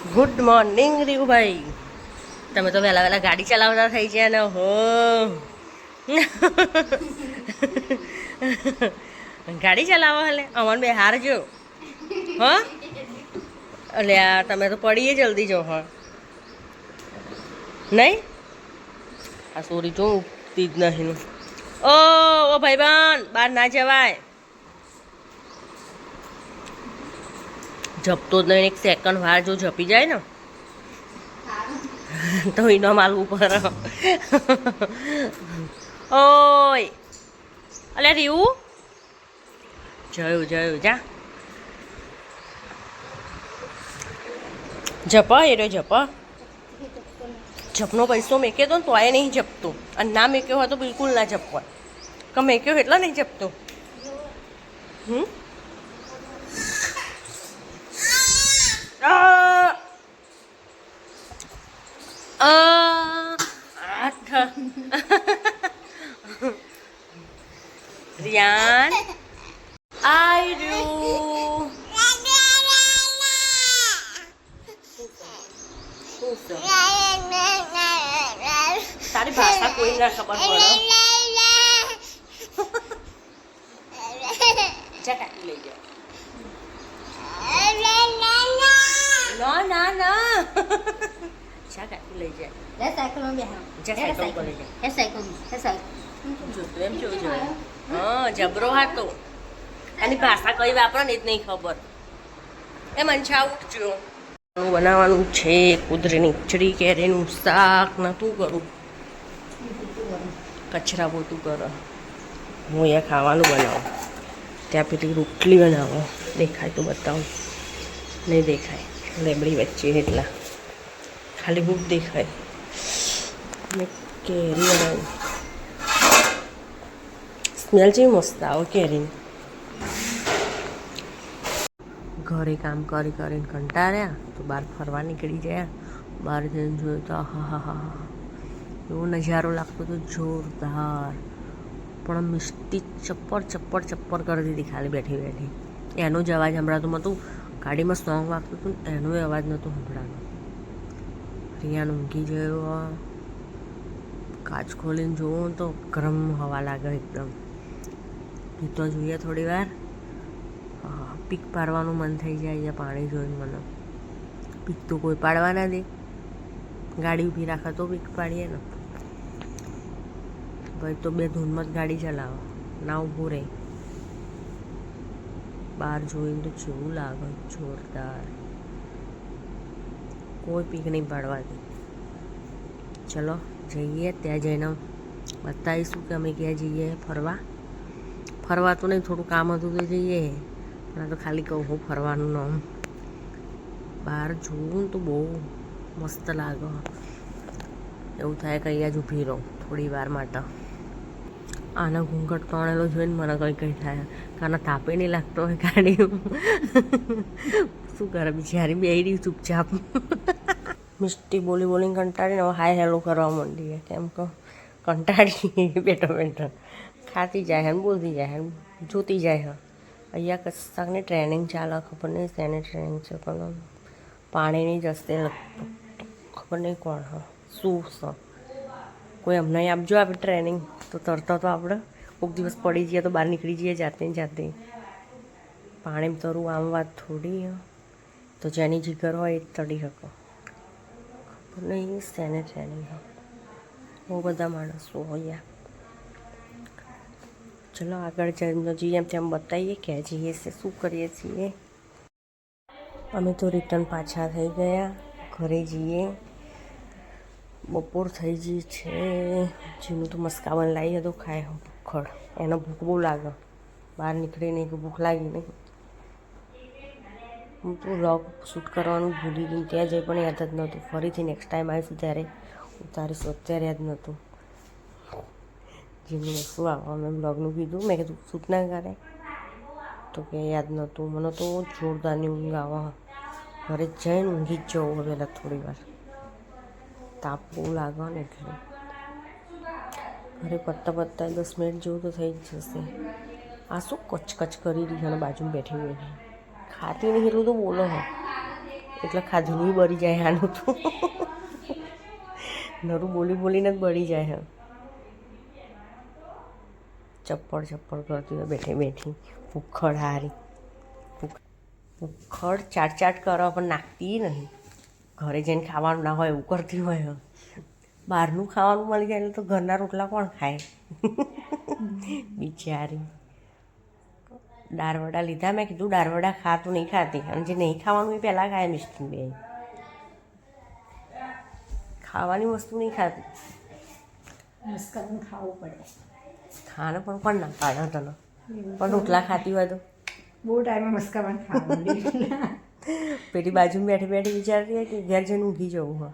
Good morning રીવુભાઈ. તમે તો વહેલા વહેલા ગાડી ચલાવતા થઈ ગયા ને હો. ગાડી ચલાવો હલે અમન બે હારજો હો. એટલે આ તમે તો પડીએ જલ્દી જો હો નહીં. આ સોરી જો ઉઠતી જ નહીં. ઓ ભાઈબંધ બહાર ના જવાય. જપતો જ નહીં. એક સેકન્ડ વાર જો જપી જાય ને તો એનો માલવું પર. ઓય અલે રીવું જયું જા જપ એ જપ. જપનો પૈસો મેક્યો તો ને તો એ નહીં જપતો, અને ના મેક્યો હોય તો બિલકુલ ના જપવા. કે મેક્યો એટલા નહીં જપતો. રિયાન આઈ રહ્યું. તારી ભાષા કોઈ ના ખબર પડે. જા કાકી લઈ જાઓ. ના જા કાકી લઈ જાય. જા સાયકલ પર લઈ જાય. જોતું એમ જોવું જોઈએ. હા જબરો હતો. આની ભાષા કઈ વાપરો ને એ જ નહીં ખબર. એ મંછા ઉઠજો. બનાવવાનું છે કુદરીની ખીચડી, કેરીનું શાક. નતું કરું, કચરા પોતું કરો. હું અહીંયા ખાવાનું બનાવું, ત્યાં પેલી રોટલી બનાવો. દેખાય તો બતાવું. નહીં દેખાય, લેબડી વચ્ચે એટલા ખાલી બુક દેખાય. મેં કેરી બનાવી. સ્મેલ જેવી મસ્ત આવે કેરીની. ઘરે કામ કરીને કંટાળ્યા તો બહાર ફરવા નીકળી ગયા. બહાર જઈને જોયું તો હા એવો નજારો લાગતો હતો જોરદાર. પણ મિસ્ટી ચપ્પર કરી દીધી ખાલી બેઠી. એનો જ અવાજ સંભળાતું નહોતું. ગાડીમાં સોંગ વાગતું હતું ને એનો અવાજ નહોતો સંભળાતો. રિયાન ઊંઘી ગયો. કાચ ખોલીને જોઉં તો ગરમ હવા લાગે એકદમ. તો જોઈએ થોડી વાર. પીક પાડવાનું મન થઈ જાય અહીંયા પાણી જોઈને મને. પીક તો કોઈ પાડવા ના દે. ગાડી ઊભી રાખે તો પીક પાડીએ ને. ભાઈ તો બે ધૂનમાં જ ગાડી ચલાવો, ના ઊભું રહે. બહાર જોઈને તો જેવું લાગે જોરદાર. કોઈ પીક નહીં પાડવા દે. ચલો જઈએ. ત્યાં જઈને બતાવીશું કે અમે ક્યાં જઈએ ફરવા તો નહીં, થોડું કામ હતું તો જઈએ. પણ આ તો ખાલી કહું હું ફરવાનું નામ. બહાર જોવું તો બહુ મસ્ત લાગે. એવું થાય કે અહીંયા જ ઊભી રહું થોડી વાર માટે. આના ઘૂંઘટ તણેલો જોઈને મને કંઈ થાય. કાના તાપે નહીં લાગતો હોય ગાડી. શું કરે બિચારી બેહી રહી ચૂપચાપ. મિસ્ટી બોલીને કંટાળીને હવે હાય હેલો કરવા માંડીએ. કેમ કહો કંટાળી બેઠો ખાતી જાય હે, બોલતી જાય હે, જોતી જાય હે. અહીંયા કશાકની ટ્રેનિંગ ચાલે. ખબર નહીં શેની ટ્રેનિંગ છે, પણ પાણીની જશે ખબર નહીં કોણ હ શું છે. કોઈ અમને આપજો આપણે ટ્રેનિંગ તો તરતા તો આપણે કોઈક દિવસ પડી જઈએ તો બહાર નીકળી જઈએ જાતે. પાણીમાં તરવું આમ વાત થોડી. તો જેની જીગર હોય એ તળી શકો. ખબર નહીં શેની ટ્રેનિંગ હોય. બહુ બધા માણસો હોય. ચલો આગળ જઈને જઈએ એમ તેમ બતાવીએ ક્યાં જઈએ છે, શું કરીએ છીએ. અમે તો રિટર્ન પાછા થઈ ગયા. ઘરે જઈએ. બપોર થઈ ગઈ છે. જેનું તો મસ્કાબન લાવી હતું ખાય ભૂખડ. એનો ભૂખ બહુ લાગે. બહાર નીકળીને કે ભૂખ લાગી નહીં. હું તો વ્લોગ શૂટ કરવાનું ભૂલી ગઈ. ત્યાં જઈ પણ યાદ જ નહોતું. ફરીથી નેક્સ્ટ ટાઈમ આવીશું ત્યારે ઉતારીશું. અત્યારે યાદ નહોતું. જેનું શું આવવા મેં બ્લોગનું કીધું. મેં કીધું શૂટ ના કરે તો કે યાદ નહોતું. મને તો જોરદારની ઊંઘ આવે. ઘરે જઈને ઊંઘી જ જવું હવે થોડી વાર. તાપ બહુ લાગે ને એટલે ઘરે પત્તા 10 મિનિટ જેવું તો થઈ જ જશે. આ શું કચ કરી રહી અને બાજુમાં બેઠી ખાતી નહીં એટલું તો બોલો હો. એટલે ખાધું બળી જાય આનું તો નરું બોલી બોલીને જ બળી જાય હે ચપ્પડ ચપ્પડ કરતી હોય બેઠી બેઠી ઉખડ હારી ઉખડ ચાટ ચાટ કરવા પણ નાખતી નહીં ઘરે જઈને ખાવાનું ના હોય એવું કરતી હોય બહારનું ખાવાનું મળી જાય એટલે તો ઘરના રોટલા કોણ ખાય બિચારી દાળવડા લીધા મેં કીધું દાળવડા ખા તું નહીં ખાતી અને જે નહીં ખાવાનું એ પહેલાં ખાય મિસ્ટી બે ખાવાની વસ્તુ નહીં ખાતી ખાવું પડે ખાને પણ કોણ ના પાડે તને પણ રોટલા ખાતી હોય તો બહુ ટાઈમે મસ્કાબન ખાવાનું પેલી બાજુમાં બેઠી બેઠી વિચારતી હોય કે ઘેર જઈને ઊંઘી જવું હા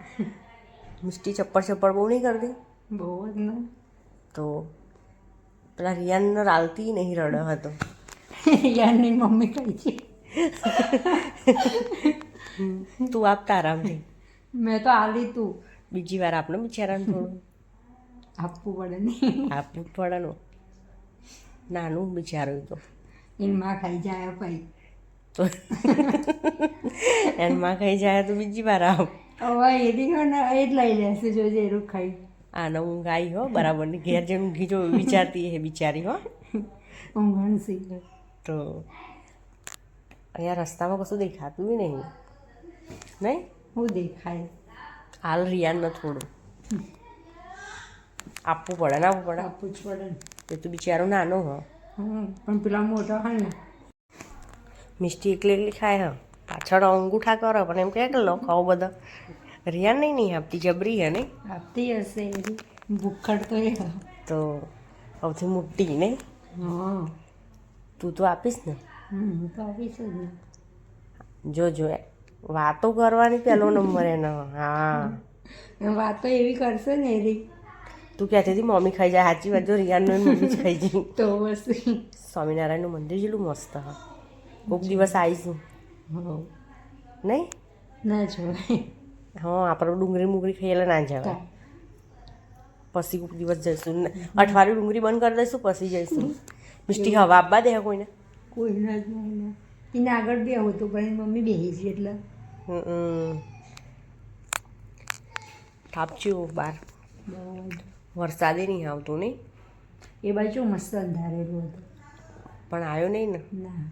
મિસ્ટી ચપ્પડ ચપ્પડ બહુ નહીં કરતી બહુ જ ને તો પેલા રિયાનને રાલતી નહીં રડે હતો યારની મમ્મી કહી છે તું આપતા આરામથી મેં તો આલી તું બીજી વાર આપણે બિચારાને થોડું આપવું પડે નહીં આપવું જ પડે ને નાનું બિચારું તો એની માં ખાઈ જાય ભાઈ તો એની માં ખાઈ જાય તો બીજી વાર આવ હવે એની એ જ લઈ લેશે જોજે એનું ખાઈ આને ઊંઘ આવી હો બરાબરની ઘેર જઈને ઊંઘી જો વિચારતી હે બિચારી હો ઊંઘણ શીખે તો અહીંયા રસ્તામાં કશું દેખાતું બી નહીં નહીં હું દેખાય હાલ રિયાનને થોડું આપવું પડે ને આપવું પડે આપવું જ પડે ને તો તું બિચારો નાનો હો પણ પેલા મોટા હોય ને મિસ્ટી એકલી એકલી ખાય હ પાછળ અંગૂઠા કરો પણ એમ કહે કે લો ખાઓ બધા રિયાન નહીં આપતી જબરી હે નહીં આપતી હશે એની ભૂખડ તો એ તો સૌથી મોટી નહીં હા તું તો આપીશ ને હું તો આપીશ જ ને જો વાતો કરવાની પહેલો નંબર એનો હા વાતો એવી કરશે ને એરી તું કહેતી હતી મમ્મી ખાઈ જાય સાચી વાત જો રિયાનનું મમ્મી જ ખાઈ જાય તો બસ સ્વામિનારાયણનું મંદિર જેટલું મસ્ત હા કોઈક દિવસ આવીશું નહીં ના જોવાય હા આપણે ડુંગળી મુંગળી ખાઈ ના જવાય પછી કોઈક દિવસ જઈશું અઠવાડિયું ડુંગળી બંધ કરી દઈશું પછી જઈશું મિસ્ટી હવા આપવા દે કોઈને કોઈના જ નહીં એને આગળ બી આવું હતું પણ એની મમ્મી બેસી છે એટલે થાપચ્યું બહાર બહુ વરસાદે નહીં આવતું નહીં એ બાજુ મસ્ત અંધારેલું હતું પણ આવ્યો નહીં ને ના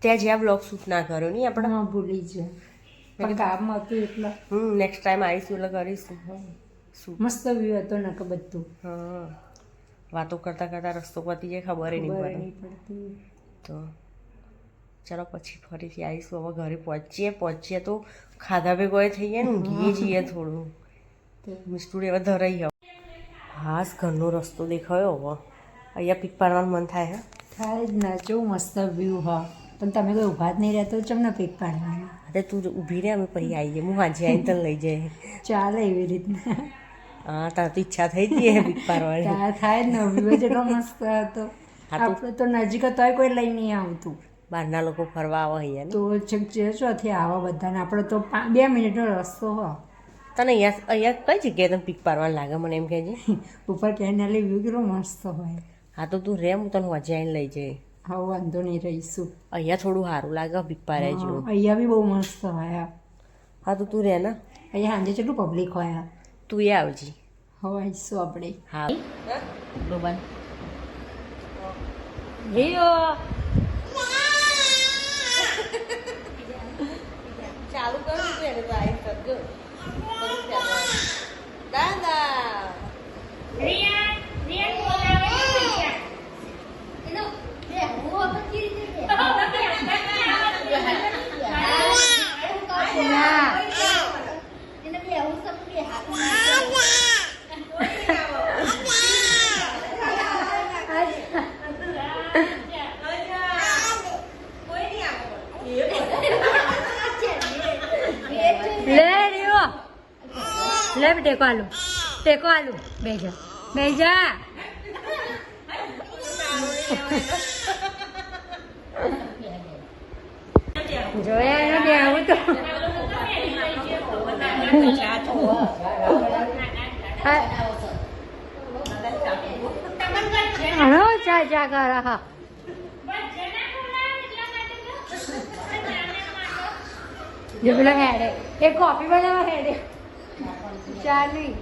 ત્યાં જ્યાં બ્લોગ શૂટ ના કર્યો નહીં આપણે હા ભૂલી જ પણ કામ હતું એટલે નેક્સ્ટ ટાઈમ આવીશું એટલે કરીશું શું મસ્ત વ્યૂ હતો ને કે બધું હા વાતો કરતાં કરતાં રસ્તો પતી જાય ખબર નહીં ખબર પડે નહીં પડતી તો ચાલો પછી ફરીથી આવીશું હવે ઘરે પહોંચીએ તો ખાધા ભેગોએ થઈએ ને ઊંઘીએ જઈએ થોડું મિસ્ટુડી હવે ધરાઈ હવે હાસ ઘરનો રસ્તો દેખાયો હવે અહીંયા પીક પાડવાનું મન થાય હે થાય જ ના કેવું મસ્ત વ્યૂ હા પણ તમે કોઈ ઊભા જ નહીં રહેતો ચમને પીક પાડવાની અરે તું ઊભી રહે અમે પછી આવીએ હું હાજે આવીને તને લઈ જાય ચાલે એવી રીતના હા તાર તો ઈચ્છા થઈ ગઈ હે પીક પાડવાની ત્યાં થાય જ ને વ્યૂ જેટલો મસ્ત હતો આપણે તો નજીક તોય કોઈ લઈ નહીં આવતું બહારના લોકો ફરવા આવે અહીંયા તો ચોથી આવા બધાને આપણે તો 2 મિનિટનો રસ્તો હો તને અહીંયા કઈ જગ્યાએ તને પીક પાડવાનું લાગે મને એમ કહેજે ઉપર કેનાલી વ્યૂ કેટલો મસ્ત હોય હા તો તું રે હું તને વજે આવીને લઈ જાય હા વાંધો નહીં રહીશું અહીંયા થોડું સારું લાગે પીક પાડે જેવું અહીંયા બી બહુ મસ્ત હોય હા તો તું રહે ને અહીંયા સાંજે કેટલું પબ્લિક હોય તું એ આવજી હવે આવીશું આપણે હા ડોબાન ચાલુ કરું તું એને તો આવી કરજો દાદા લે ટેકો આલુ બેજા જોયા એને બે આવું તો ચા ચા કર હા જો પેલો હેડે એ કોફી બનાવવા હેડે ચા નહીં.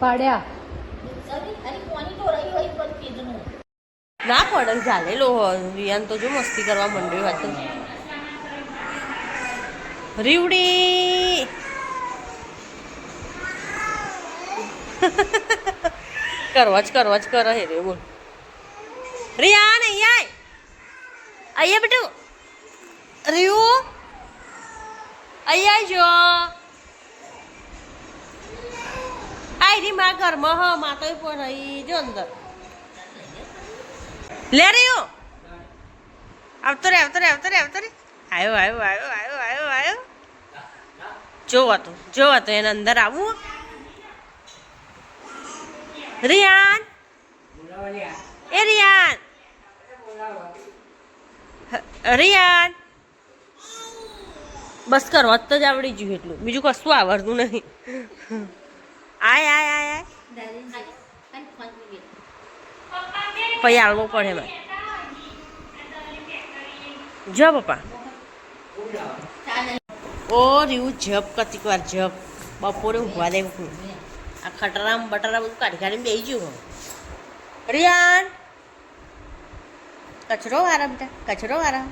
પાડ્યા ના પડે ચાલેલો રિયાન તો જો મસ્તી કરવા માંડ્યો હતો. રીવડી કરવા જ કરે હે રે બોલ. રિયાન અહીંયા અહીંયા બેટું રીયુ અહીંયા જો આઈ રી માં ઘરમાં હ માં તો પણ રહી જો અંદર લે રહ્યો આવતો રે આવ્યો જોવા તો એને અંદર આવું. રિયાન રિયાન બસ કરવા જ આવડી ગયું એટલું, બીજું કશું આવડતું નહીં. આય પછી આવવું પડે ભાઈ. જો પપ્પા ઓ રહ્યું જપ કતિક વાર જપ બપોરે ઊંઘવા દેવું. આ ખટરામ બટરા બધું કાઢીને બેસી ગયું. રિયાન કચરો વાળા બેટા કચરો વાળા.